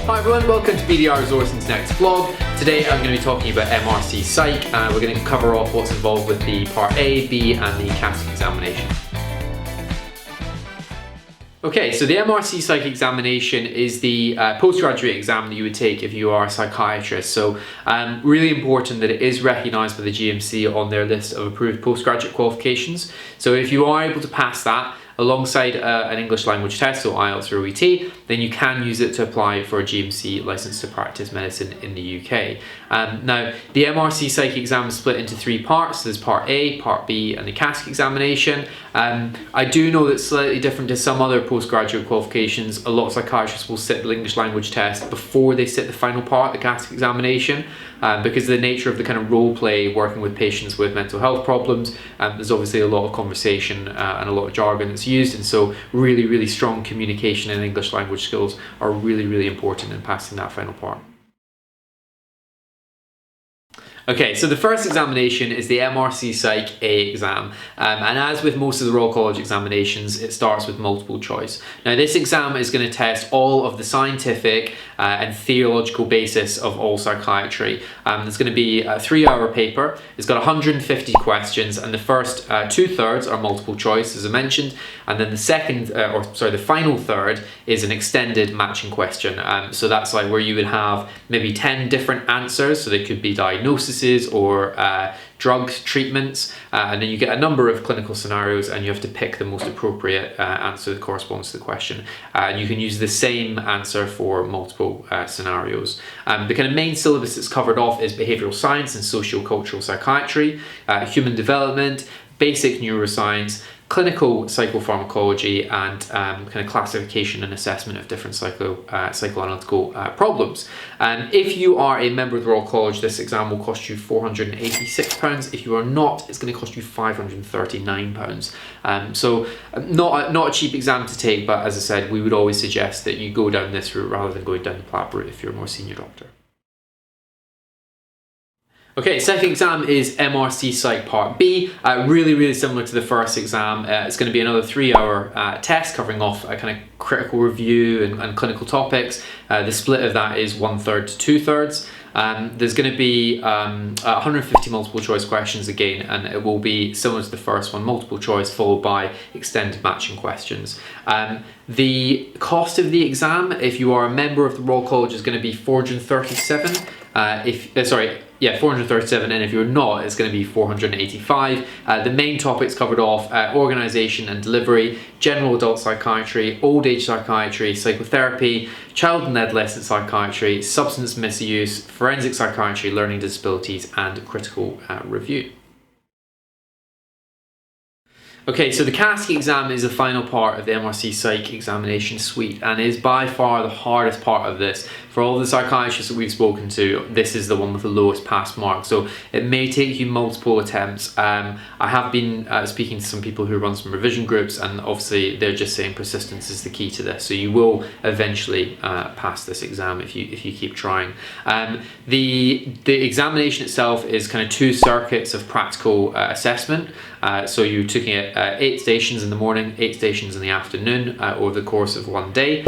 Hi everyone, welcome to BDI Resourcing's next vlog. Today I'm going to be talking about MRCPsych. We're going to cover off what's involved with the Part A, B and the CASC examination. Okay, so the MRCPsych examination is the postgraduate exam that you would take if you are a psychiatrist. So really important that it is recognised by the GMC on their list of approved postgraduate qualifications. So if you are able to pass that alongside an English language test, so IELTS or OET, then you can use it to apply for a GMC licence to practice medicine in the UK. Now, the MRCPsych exam is split into three parts. There's Part A, Part B and the CASC examination. I do know that's slightly different to some other postgraduate qualifications. A lot of psychiatrists will sit the English language test before they sit the final part, the CASC examination, because of the nature of the kind of role play working with patients with mental health problems. There's obviously a lot of conversation and a lot of jargon that's used, and so really strong communication and English language skills are really important in passing that final part. Okay, so the first examination is the MRCPsych A exam, and as with most of the Royal College examinations, it starts with multiple choice. Now this exam is going to test all of the scientific and theological basis of all psychiatry. There's going to be a 3-hour paper. It's got 150 questions, and the first 2/3 are multiple choice, as I mentioned, and then the final third is an extended matching question. So that's like where you would have maybe 10 different answers, so they could be diagnoses or drug treatments, and then you get a number of clinical scenarios and you have to pick the most appropriate answer that corresponds to the question. And you can use the same answer for multiple scenarios. The kind of main syllabus that's covered off is behavioural science and socio-cultural psychiatry, human development, basic neuroscience, clinical psychopharmacology, and kind of classification and assessment of different psychoanalytical problems. If you are a member of the Royal College, this exam will cost you £486. If you are not, it's going to cost you £539. So not a cheap exam to take, but as I said, we would always suggest that you go down this route rather than going down the PLAB route if you're a more senior doctor. Okay, second exam is MRCPsych Part B, really similar to the first exam. It's going to be another 3-hour test covering off a kind of critical review and clinical topics. The split of that is 1/3 to 2/3. There's going to be 150 multiple choice questions again, and it will be similar to the first one, multiple choice followed by extended matching questions. The cost of the exam, if you are a member of the Royal College, is going to be £437. 437, and if you're not, it's going to be 485. The main topics covered off: organisation and delivery, general adult psychiatry, old age psychiatry, psychotherapy, child and adolescent psychiatry, substance misuse, forensic psychiatry, learning disabilities, and critical review. Okay, so the CASC exam is the final part of the MRCPsych examination suite and is by far the hardest part of this. For all the psychiatrists that we've spoken to, this is the one with the lowest pass mark, so it may take you multiple attempts. I have been speaking to some people who run some revision groups, and obviously they're just saying persistence is the key to this, so you will eventually pass this exam if you keep trying. The examination itself is kind of 2 circuits of practical assessment. So you're taking it 8 stations in the morning, 8 stations in the afternoon over the course of one day.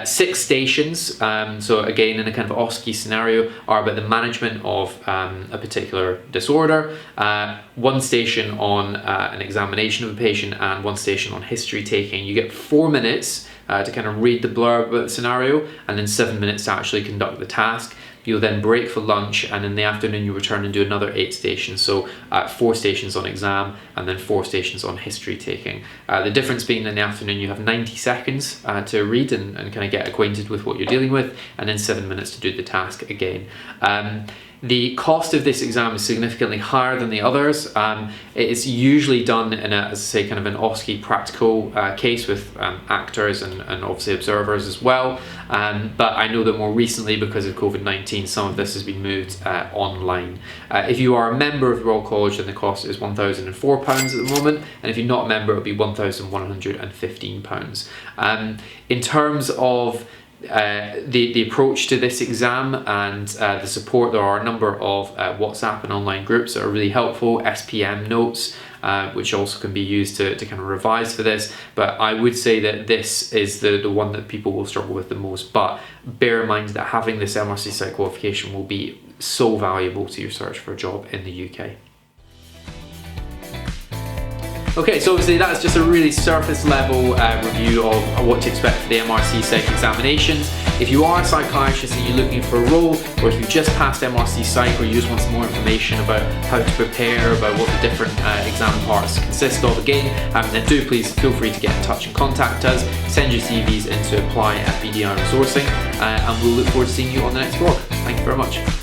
6 stations, so again in a kind of OSCE scenario, are about the management of a particular disorder. 1 station on an examination of a patient, and 1 station on history taking. You get 4 minutes to kind of read the blurb about the scenario, and then 7 minutes to actually conduct the task. You'll then break for lunch, and in the afternoon you return and do another 8 stations, so 4 stations on exam and then 4 stations on history taking. The difference being in the afternoon you have 90 seconds to read and kind of get acquainted with what you're dealing with, and then 7 minutes to do the task again. The cost of this exam is significantly higher than the others. It is usually done in a, as I say, kind of an OSCE practical case with actors and obviously observers as well. But I know that more recently, because of COVID-19, some of this has been moved online. If you are a member of the Royal College, then the cost is £1,004 at the moment, and if you're not a member, it'll be £1,115. In terms of the approach to this exam and the support, there are a number of WhatsApp and online groups that are really helpful, SPM notes, which also can be used to kind of revise for this. But I would say that this is the one that people will struggle with the most. But bear in mind that having this MRCPsych qualification will be so valuable to your search for a job in the UK. Okay, so obviously that's just a really surface level review of what to expect for the MRCPsych examinations. If you are a psychiatrist and you're looking for a role, or if you've just passed MRCPsych or you just want some more information about how to prepare, about what the different exam parts consist of, again, then do please feel free to get in touch and contact us. Send your CVs into apply at BDI Resourcing, and we'll look forward to seeing you on the next vlog. Thank you very much.